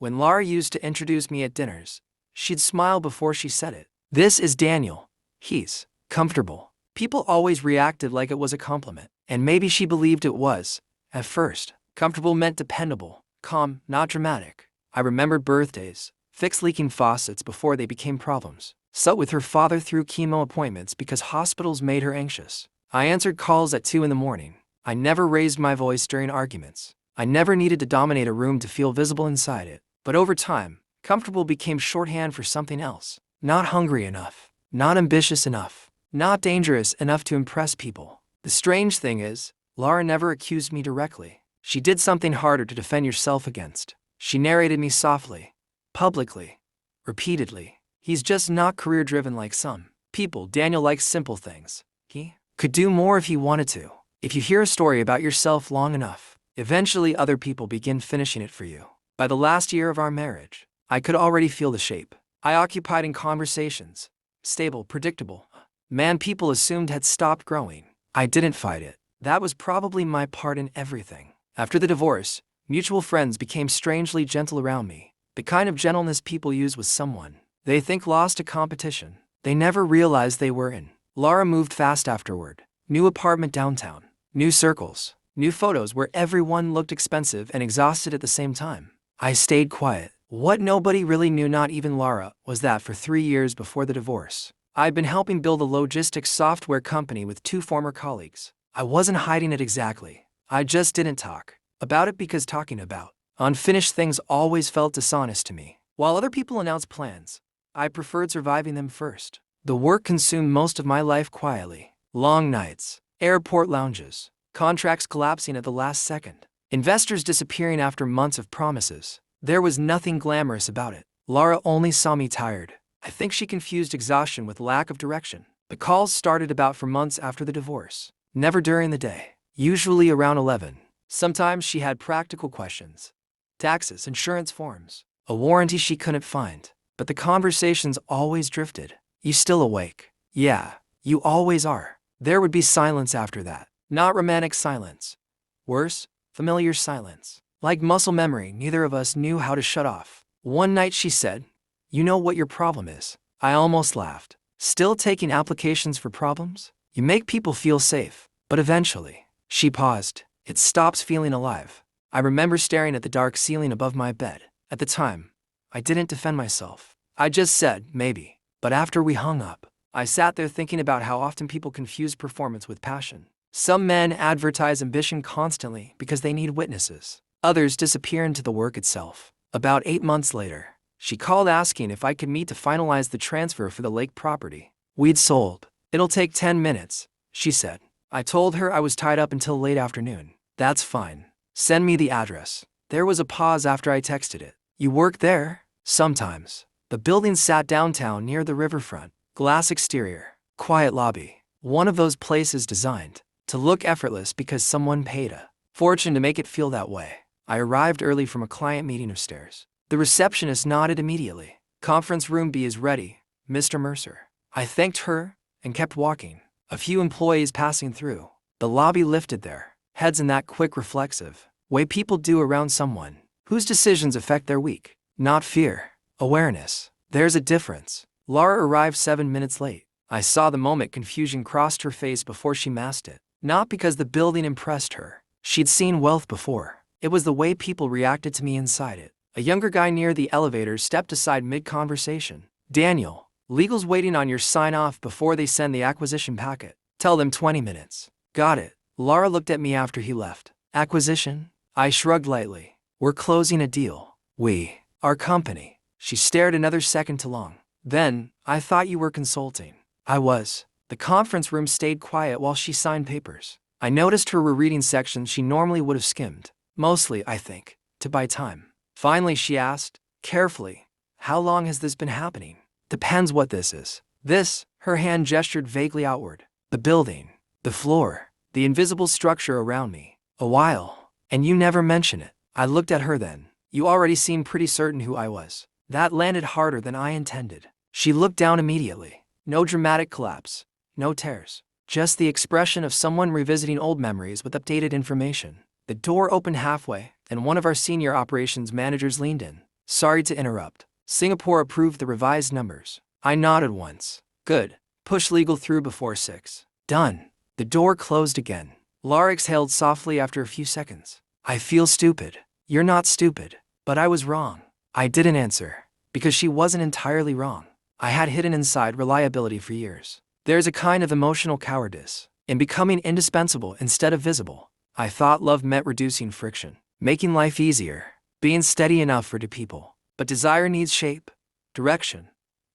When Laura used to introduce me at dinners, she'd smile before she said it. "This is Daniel. He's comfortable." People always reacted like it was a compliment, and maybe she believed it was. At first, comfortable meant dependable, calm, not dramatic. I remembered birthdays, fixed leaking faucets before they became problems. Sat with her father through chemo appointments because hospitals made her anxious. I answered calls at 2 in the morning. I never raised my voice during arguments. I never needed to dominate a room to feel visible inside it. But over time, comfortable became shorthand for something else. Not hungry enough, not ambitious enough, not dangerous enough to impress people. The strange thing is, Laura never accused me directly. She did something harder to defend yourself against. She narrated me softly, publicly, repeatedly. "He's just not career-driven like some people. Daniel likes simple things. He could do more if he wanted to." If you hear a story about yourself long enough, eventually other people begin finishing it for you. By the last year of our marriage, I could already feel the shape I occupied in conversations. Stable, predictable. Man people assumed had stopped growing. I didn't fight it. That was probably my part in everything. After the divorce, mutual friends became strangely gentle around me. The kind of gentleness people use with someone they think lost a competition they never realized they were in. Laura moved fast afterward. New apartment downtown. New circles. New photos where everyone looked expensive and exhausted at the same time. I stayed quiet. What nobody really knew, not even Laura, was that for 3 years before the divorce, I'd been helping build a logistics software company with 2 former colleagues. I wasn't hiding it exactly. I just didn't talk about it because talking about unfinished things always felt dishonest to me. While other people announced plans, I preferred surviving them first. The work consumed most of my life quietly. Long nights, airport lounges, contracts collapsing at the last second, investors disappearing after months of promises. There was nothing glamorous about it. Laura only saw me tired. I think she confused exhaustion with lack of direction. The calls started about for months after the divorce. Never during the day. Usually around 11. Sometimes she had practical questions. Taxes, insurance forms, a warranty she couldn't find. But the conversations always drifted. "You still awake?" "Yeah, you always are." There would be silence after that. Not romantic silence. Worse, familiar silence. Like muscle memory, neither of us knew how to shut off. One night she said, "You know what your problem is?" I almost laughed. "Still taking applications for problems? You make people feel safe." But eventually, she paused. "It stops feeling alive." I remember staring at the dark ceiling above my bed. At the time, I didn't defend myself. I just said, maybe. But after we hung up, I sat there thinking about how often people confuse performance with passion. Some men advertise ambition constantly because they need witnesses. Others disappear into the work itself. About 8 months later, she called asking if I could meet to finalize the transfer for the lake property. We'd sold. "It'll take 10 minutes, she said. I told her I was tied up until late afternoon. "That's fine. Send me the address." There was a pause after I texted it. "You work there?" "Sometimes." The building sat downtown near the riverfront. Glass exterior. Quiet lobby. One of those places designed to look effortless because someone paid a fortune to make it feel that way. I arrived early from a client meeting upstairs. The receptionist nodded immediately. "Conference room B is ready, Mr. Mercer." I thanked her and kept walking. A few employees passing through. The lobby lifted their heads in that quick, reflexive way people do around someone whose decisions affect their week. Not fear. Awareness. There's a difference. Laura arrived 7 minutes late. I saw the moment confusion crossed her face before she masked it. Not because the building impressed her. She'd seen wealth before. It was the way people reacted to me inside it. A younger guy near the elevator stepped aside mid-conversation. "Daniel, legal's waiting on your sign-off before they send the acquisition packet. Tell them 20 minutes. "Got it." Laura looked at me after he left. "Acquisition?" I shrugged lightly. "We're closing a deal. We, our company." She stared another second too long. Then, "I thought you were consulting." I was. The conference room stayed quiet while she signed papers. I noticed her rereading sections she normally would have skimmed. Mostly, I think, to buy time. Finally, she asked, carefully, "How long has this been happening?" "Depends what this is." This, her hand gestured vaguely outward. "The building, the floor, the invisible structure around me." "A while. And you never mention it." I looked at her then. "You already seemed pretty certain who I was." That landed harder than I intended. She looked down immediately. No dramatic collapse. No tears. Just the expression of someone revisiting old memories with updated information. The door opened halfway, and one of our senior operations managers leaned in. Sorry to interrupt. Singapore approved the revised numbers. I nodded once. Good. Push legal through before 6. Done. The door closed again. Lara exhaled softly after a few seconds. I feel stupid. You're not stupid. But I was wrong. I didn't answer. Because she wasn't entirely wrong. I had hidden inside reliability for years. There's a kind of emotional cowardice in becoming indispensable instead of visible. I thought love meant reducing friction, making life easier, being steady enough for two people. But desire needs shape, direction,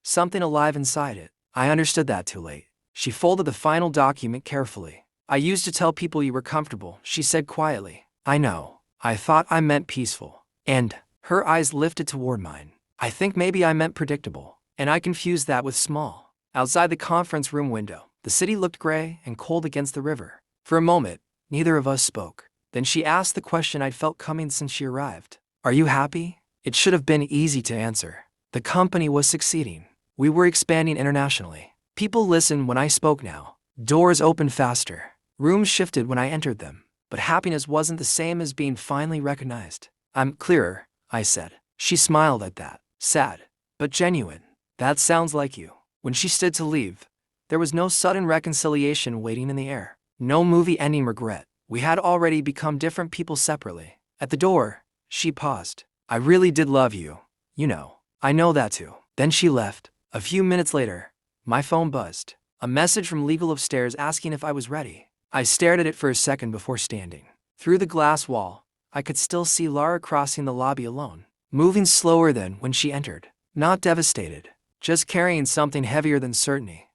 something alive inside it. I understood that too late. She folded the final document carefully. I used to tell people you were comfortable, she said quietly. I know. I thought I meant peaceful. And her eyes lifted toward mine. I think maybe I meant predictable. And I confused that with small. Outside the conference room window, the city looked gray and cold against the river. For a moment, neither of us spoke. Then she asked the question I'd felt coming since she arrived. Are you happy? It should have been easy to answer. The company was succeeding. We were expanding internationally. People listened when I spoke now. Doors opened faster. Rooms shifted when I entered them. But happiness wasn't the same as being finally recognized. I'm clearer, I said. She smiled at that. Sad, but genuine. That sounds like you. When she stood to leave, there was no sudden reconciliation waiting in the air. No movie-ending regret. We had already become different people separately. At the door, she paused. I really did love you. You know. I know that too. Then she left. A few minutes later, my phone buzzed. A message from legal upstairs asking if I was ready. I stared at it for a second before standing. Through the glass wall, I could still see Lara crossing the lobby alone, moving slower than when she entered. Not devastated, just carrying something heavier than certainty.